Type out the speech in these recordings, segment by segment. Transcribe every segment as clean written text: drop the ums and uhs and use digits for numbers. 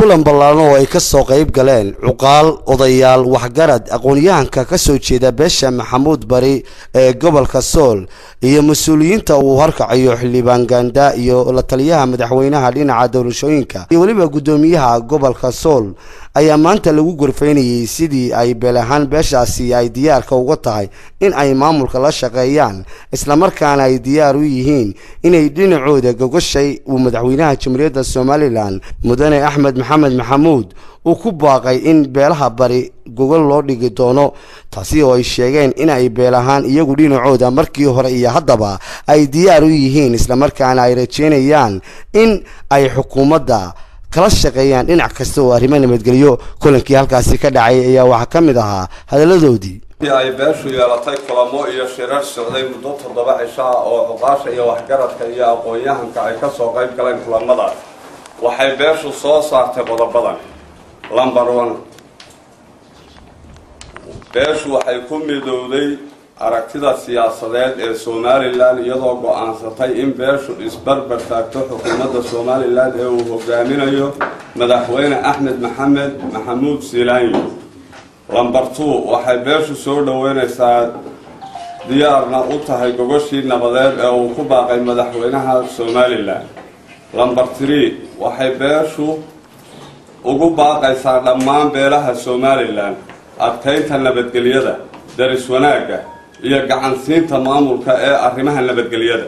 kulan ballaaran oo ay ka soo qayb galeen cuqaal odayaal waxgarad aqoon-yahanka ka soo jeeda beesha Maxamuud Bari ee gobolka Sool iyo mas'uuliyiinta uu harkacayo xildhibaan Ganda iyo la taliyaha madaxweynaha dhinaca doorashooyinka iyo waliba gudoomiyaha gobolka Sool ayaa maanta lagu gorfeynayay sidii ay beelahan beeshaasi ay diyaarka uga tahay in ay maamulka la shaqeeyaan isla markaana ay diyaar u yihiin inay dhinacooda gogashay uu madaxweynaha Jamhuuriyadda Soomaaliland mudane Axmed Maxamed Maxamuud uu ku baaqay in beelaha bari gogol loo dhigi doono taasi oo ay sheegeen in ay beelahan iyagu dhinacooda markii hore iyo haddaba ay diyaar u yihiin isla markaana ay rajeynayaan in ay xukuumadda kala shaqeeyaan dhinac kasta oo arrimo nabadgelyo kulankii halkaasi ka dhacay ayaa waxa ka mid ahaa hadaladoodii ay beeshu yeelatay kulamo iyo shirar socday muddo 7 cisho oo cuqaasha iyo waxgaradka iyo aqoon-yahanka ay ka soo qayb galeen kulamadaas waxay beeshu soo saartay qodobadan number 1 beeshu waxay ku midowday aragtida siyaasadeed ee Soomaaliland iyadoo go'aansatay in beeshu isbarbar taagto xukuumadda Soomaaliland ee uu hogaaminayo madaxweyne Axmed Maxamed Maxamuud Silaanyo number 2 waxay beeshu soo dhaweynaysaa diyaarna u tahay gogoshii nabadeed ee uu ku baaqay madaxweynaha Soomaaliland number 3 waxay beeshu ugu baaqaysaa dhammaan beelaha Soomaaliland adkaynta nabadgelyada daris wanaaga iyo gacansiinta maamulka ee arrimaha nabadgelyada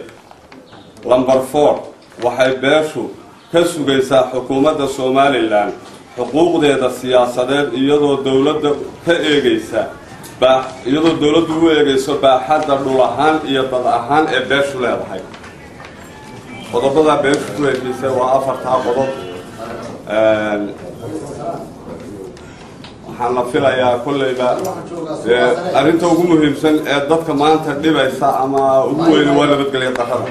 number 4 waxay beeshu ka sugaysaa xukuumadda Soomaaliland xuquuqdeeda siyaasadeed iyadoo dawladda ka eegaysa u eegayso baaxadda dhul ahaan iyo dad ahaan ee beeshu leedahay qodobada beeshu ku eegaysay waa 4 qodob waxaan la filayaa kullayba arrinta ugu muhiimsan ee dadka maanta dhibaysa ama ugu weyn waa nabadgelyo darrada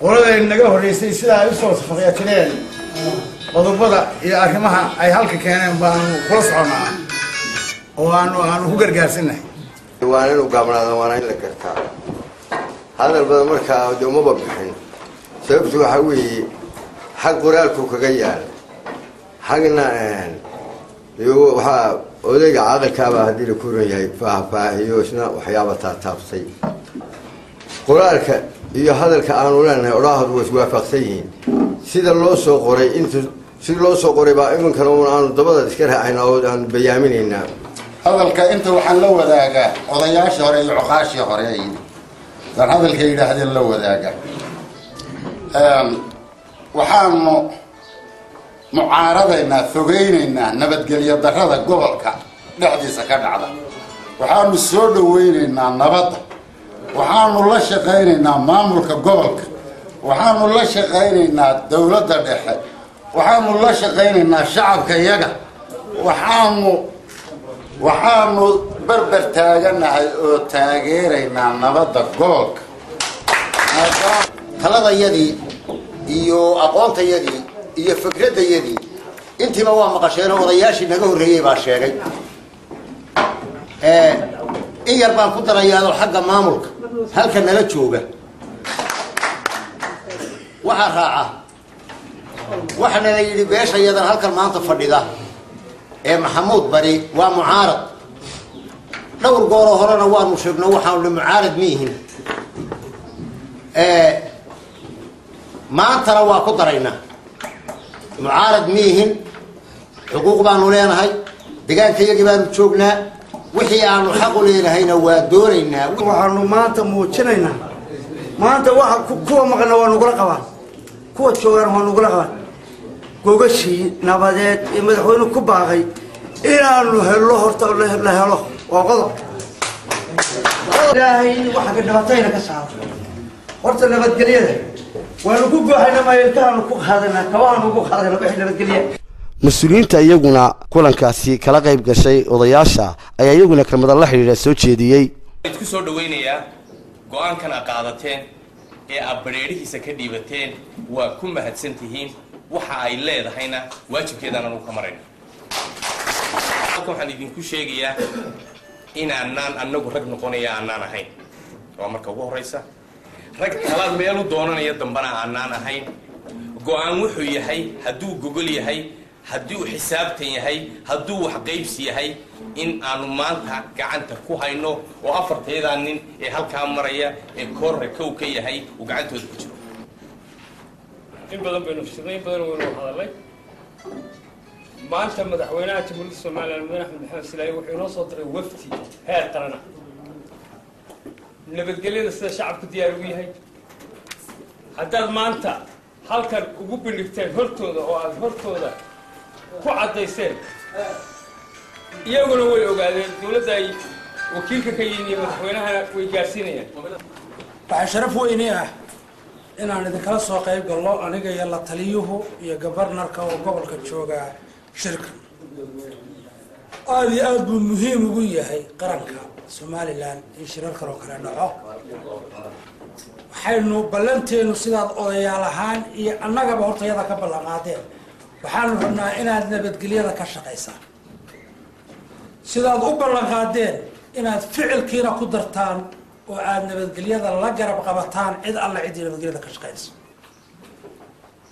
qolada naga horeysay sida ay u soo safariyeen qodobada iyo arrimaha ay halka keeneen baan kula soconaa oo aan ku gargaarsanahay waan inuu gaabnaado waan in la gartaa hadal badan markaa doomaba bixin sababtu waxa weeye xaq qoraalku kaga yaal xaqna iyo waxa odayga caaqilkaaba hadii la kuurayahay faahfaahiyo isna waxyaabo taabtay qoraalka iyo hadalka aanu leenahay oraahadu way iswaafaqsan yihiin sida loo soo qoray baa iminkan aanu dabada iska raacayna oo aan bayaaminayna hadalka inta waxaan la wadaagaa odayaashii hore iyo cuqaashii hore dan hadalka yidhaahdeen la wadaaga waxaanu mucaaradaynaa fogeynaynaa nabadgelyo darrada gobolka dhexdiisa ka dhacda waxaanu soo dhaweynaynaa nabadda waxaanu la shaqaynaynaa maamulka gobolka waxaanu la shaqaynaynaa dawladda dhexe waxaanu la shaqaynaynaa shacabka iyaga waxaanu barbar taaganahay oo taageeraynaa nabadda gobolka taladayadii iyo aqoontayadii iyo fikradayadii intiiba waa maqasheen odayaashii naga horreeyay baa sheegay in yar baan ku darayaa xagga maamulka halka nala jooga waxa raaca waxana la yiri beesha yadan halkan maanta fadhida ee Maxamuud Bari waa mucaarad dhowr goor horena waanu sheegnay waxaan la mucaarad miihin maantana waa ku daraynaa mucaarad miihin xuquuq baanu leenahay deegaankayagii baanu joognaa wixii aanu xaq u leenahayna waa doonaynaa waxaanu maanta muujinaynaa maanta waxa kuwa maqna waa nugula qabaan kuwa joogan waa nugula qabaan gogashii nabadeed ee madaxweynuhu ku baaqay inaanu helo horta la helo waa qodob ilaahay waxa ka dhabatayna ka saaro horta nabadgelyada waanu ku gooxayna maayirkaanu ku qaadana kabaanu ku qaadana wixii nabadgelyo mas'uuliyiinta iyaguna kulankaasi kala qayb gashay odayaasha ayaa iyaguna kelmad la xiriira soo jeediyay ku soo dhaweynayaa go'aankana qaadateen ee abreerihiisa ka dhiibateen waa ku mahadsantihiin waxa ay leedahayna waajibkeedana uu ka marayno waxaan idinku sheegayaa in aanan anagu rag noqonaya aanan ahayn waa marka ugu horeysa rag kala meel u doonanaya dambana aanan ahayn go'aan wuxuu yahay haduu gogol yahay haddii uu xisaabtan yahay hadduu wax qaybsi yahay in aanu maanta gacanta ku hayno oo afarteedaa nin ee halkaa maraya ee koorre kow ka yahay uu gacantooda ku jiro in badan baynu shirnay in badan waynu hadalnay maanta madaxweynaha jamhuuriyadda Soomaaliya madaxweyne Axmed Maxamed Silaayo wuxuu inoo soo diray wafdi heer qaran nabadgelyada sida shacabku diyaar ugu yahay haddaad maanta halkan ugu bindhigteen hortooda oo aad hortooda ku caddayseen iyaguna way ogaadeen dowladda ay wakiilka ka yihiin madaxweynahana way gaarsiinayaan waxaa sharaf weyne ah inaan idinkala soo qayb galno aniga iyo la taliyuhu iyo gabarnarka oo gobolka jooga shirka aad iyo aad buu muhiim ugu yahay qaranka Somaliland in shirarkan oo kale dhaco waxaynu ballanteenu sidaad odayaal ahaan iyo annagaba hortayada ka ballanqaadeen waxaanu rabnaa inaad nabadgelyada ka shaqaysaan sidaad u ballanqaadeen inaad ficilkiina ku dartaan oo aad nabadgelyada la garab qabataan cid alla cid nabadgelyada ka shaqaysa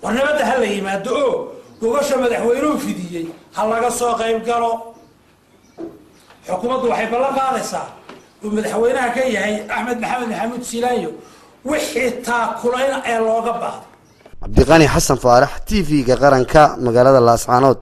warnabada hal la yimaado oo gogasha madaxweynuhu fidiyay hal laga soo qayb galo xukuumaddu waxay ballan qaadaysaa oo madaxweynaha ka yahay Axmed Maxamed Maxamuud Silaayo wixii taakulayn ee looga baahdo Cabdiqani Xasan Faarax TV-ga qaranka magaalada Laascaanood